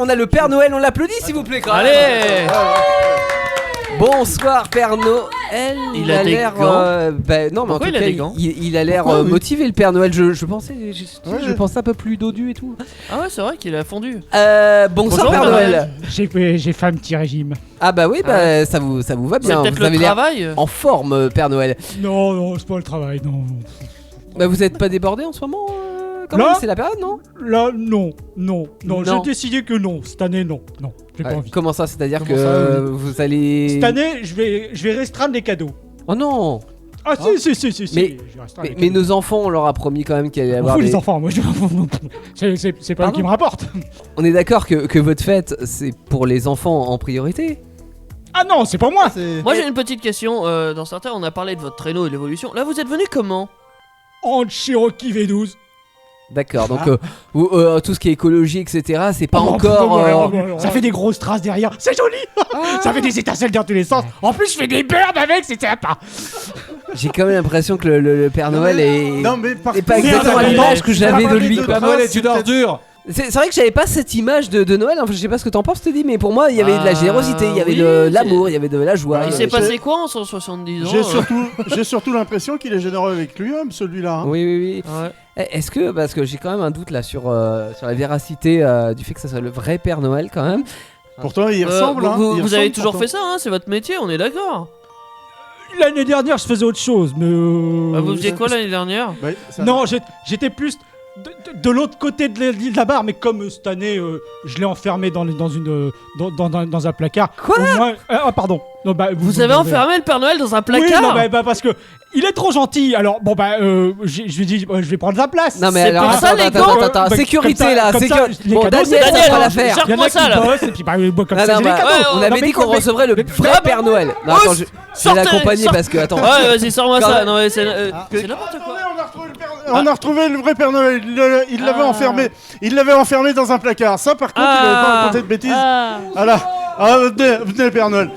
On a le Père Noël, on l'applaudit s'il vous plaît quand même. Allez. Bonsoir Père Noël. Il a des l'air, gants. non mais Pourquoi en tout il a cas, des gants il a l'air motivé le Père Noël. Je pensais un peu plus dodu et tout. Ah ouais, c'est vrai qu'il a fondu. Bonsoir Bonjour, Père Père Noël. J'ai fait un petit régime. Ah bah oui, ça vous va C'est bien. peut-être Vous le avez l'air travail. en forme Père Noël. Non, c'est pas le travail, non. Bah vous êtes pas débordé en ce moment quand Là même, c'est la période, non? Là, non. Non. J'ai décidé que non. Cette année, non. J'ai pas envie. Comment ça? C'est-à-dire Comment que ça, vous allez... Cette année, je vais restreindre les cadeaux. Oh non. Ah si. Mais- je vais restreindre les Mais cadeaux. nos enfants, on leur a promis quand même qu'il allait y On avoir fout des... les enfants, moi c'est pas eux Pardon qui me rapportent. On est d'accord que votre fête, c'est pour les enfants en priorité? Ah non, c'est pas moi. Moi j'ai une petite question. Dans certains, on a parlé de votre traîneau et de l'évolution. Là, vous êtes venu comment? En Cherokee V12. D'accord, donc tout ce qui est écologie, etc., c'est pas Oh, encore... Ça fait des grosses traces derrière. C'est joli. Ça fait des étincelles dans tous les sens. En plus, je fais des burns avec, c'est sympa. J'ai quand même l'impression que le Père Noël est... Non mais par est pas Merde, exactement mais- l'image que j'avais de lui. Le quoi. Père Noël est une ordure. C'est vrai que j'avais pas cette image de Noël, enfin je sais pas ce que t'en penses Teddy, mais pour moi il y avait de la Ah, générosité, il y avait oui, de c'est- l'amour, il y avait de la joie. Il il y s'est avait- passé quoi en 170 ans J'ai surtout l'impression qu'il est généreux avec lui-même, celui-là. hein. Oui. Ouais. Est-ce que, parce que j'ai quand même un doute là sur la véracité du fait que ça soit le vrai Père Noël quand même. Pourtant, il ressemble. hein. Vous, Il vous avez ressemble, toujours pourtant. fait ça, hein, c'est votre métier, on est d'accord. L'année dernière, je faisais autre chose, mais Vous faisiez quoi l'année dernière? Ouais, ça- Non, j'étais plus de l'autre côté de la barre, mais comme cette année, je l'ai enfermé dans un placard. Quoi? Au moins, pardon. Non, bah, Vous avez enfermé le Père Noël dans un placard? Oui, non, bah, parce que il est trop gentil. Alors, bon, bah, je lui dis, je vais prendre sa place. Non mais C'est alors pour ça, les attends, gants. attends, Bah, sécurité comme ça- là, comme ça, les Bon cadeaux, Daniel, c'est ça Daniel, va la faire. Gère- Il y en moi a ça, qui là. bossent, et puis bah, moi, comme Non, ça, non, j'ai les bah, cadeaux. on Non, avait mais dit qu'on mais- recevrait le mais- vrai bah, Père Noël. Non Oh, attends, je vais sortez, l'accompagner sortez. parce que attends. Ouais, vas-y, sors-moi Quand ça. même. Non, mais c'est n'importe Attendez, quoi. on a retrouvé le vrai Père Noël. Il l'avait Ah. enfermé. Il l'avait enfermé dans un placard. Ça, par contre, il avait pas raconté de bêtises. Voilà. Ah, venez, Père Noël.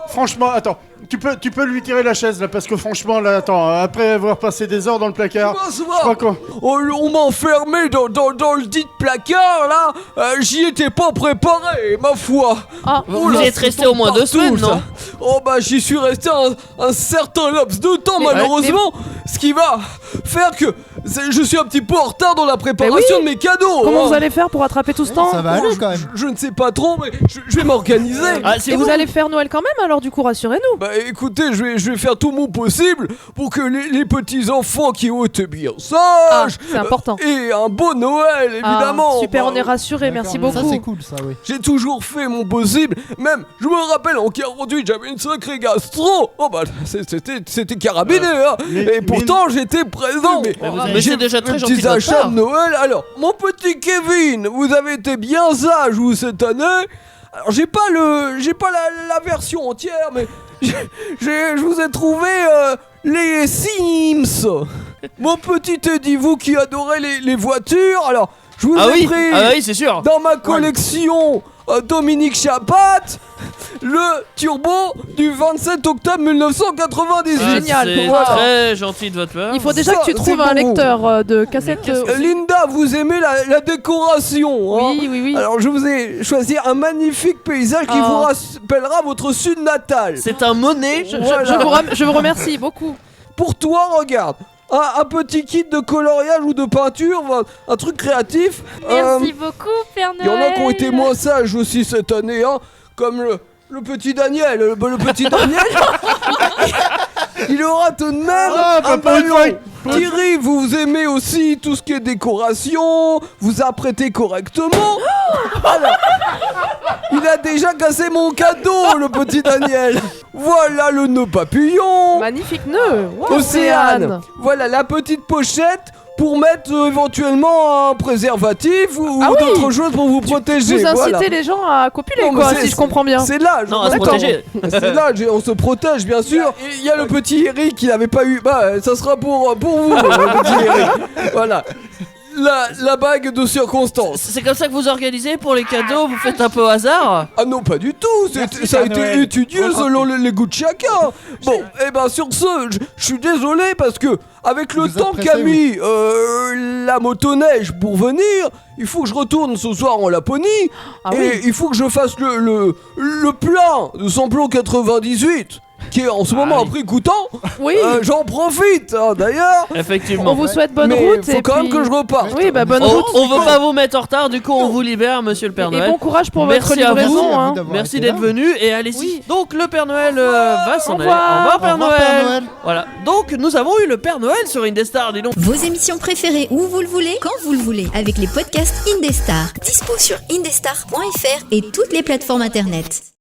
Franchement, attends. Tu peux lui tirer la chaise là parce que franchement là attends après avoir passé des heures dans le placard je crois qu'on- On m'a enfermé dans le dit placard là, j'y étais pas préparé ma foi. Ah, vous Oula, êtes resté ça au moins tombe 2 semaines, partout, non? ça. Oh bah j'y suis resté un certain laps de temps Mais- malheureusement, ce qui va faire que je suis un petit peu en retard dans la préparation de mes cadeaux. Comment Oh. vous allez faire pour attraper tout ce temps? Ça va aller quand même. Je ne sais pas trop mais je vais m'organiser. Ah, c'est Et vous. vous allez faire Noël quand même, alors du coup rassurez-nous. Bah écoutez, je vais faire tout mon possible pour que les petits enfants qui ont été bien Ah, sages c'est important. et un beau Noël évidemment. Ah, super, Bah, on est rassurés, merci Ça beaucoup. c'est cool ça, oui. J'ai toujours fait mon possible. Même, je me rappelle en 48, j'avais une sacrée gastro. Oh bah c'était carabiné hein. mais- Et pourtant j'étais présent. Mais vous avez- J'ai c'est déjà très mes gentil petits de votre achats part. de Noël. Alors, mon petit Kevin, vous avez été bien sage vous cette année. Alors j'ai pas la version entière, mais je vous ai trouvé les Sims. Mon petit Teddy, vous qui adorez les voitures, alors je vous Ah ai oui, pris ah oui, c'est sûr. dans ma collection Dominique Chapat, le turbo du 27 octobre 1998. Ah, Génial, C'est voilà. très gentil de votre part. Il faut déjà Ça, que tu c'est trouves pour un vous. lecteur de cassettes. Linda, vous aimez la décoration hein? Oui. Alors je vous ai choisi un magnifique paysage qui Oh. vous rappellera votre sud natal. C'est un monnaie. Je vous remercie beaucoup. Pour toi, regarde, un petit kit de coloriage ou de peinture, un truc créatif. Merci beaucoup, Père Il y Noël. en a qui ont été moins sages aussi cette année, hein, comme le petit Daniel. Le petit Daniel, il aura tout de même Ah, bah, un pas une ballon. fois. Thierry, vous aimez aussi tout ce qui est décoration, vous apprêtez correctement. Alors, il a déjà cassé mon cadeau, le petit Daniel. Voilà le nœud papillon. Magnifique nœud. Wow, Océane. Voilà la petite pochette pour mettre éventuellement un préservatif ou Ah oui. d'autres choses pour vous protéger. Vous incitez voilà. les gens à copuler, Non, mais quoi, c'est- si je comprends bien. C'est l'âge. Non, à se D'accord. protéger. C'est l'âge, on se protège bien sûr. Et il y a le petit Eric qui n'avait pas eu. Bah, ça sera pour vous, le petit Eric. Voilà. la bague de circonstance. C'est comme ça que vous organisez pour les cadeaux? Vous faites un peu au hasard? Ah non, pas du tout. Merci, Ça a Père été Noël. étudié selon les goûts de chacun. Bon, et ben sur ce, je suis désolé parce que avec le Vous êtes temps pressé, qu'a mis la motoneige pour venir, il faut que je retourne ce soir en Laponie Ah et oui. il faut que je fasse le plein de samplon 98 qui est en ce moment à prix coûtant. Oui. J'en profite d'ailleurs. Effectivement. On vous souhaite bonne Mais route. faut et quand même puis- que je reparte. Oui, bah bonne On, route. on veut pas vous mettre en retard, du coup on vous libère, monsieur le Père Et Noël. bon courage pour Merci votre à vous. livraison. Hein. Merci d'être venu et allez-y. Oui. Donc le Père Noël va s'en Au aller. revoir. Au revoir Père Au revoir, Noël. Père Noël. Voilà. Donc nous avons eu le Père Noël sur Indestar, dis donc. Vos émissions préférées où vous le voulez, quand vous le voulez, avec les podcasts Indestar. Dispo sur indestar.fr et toutes les plateformes internet.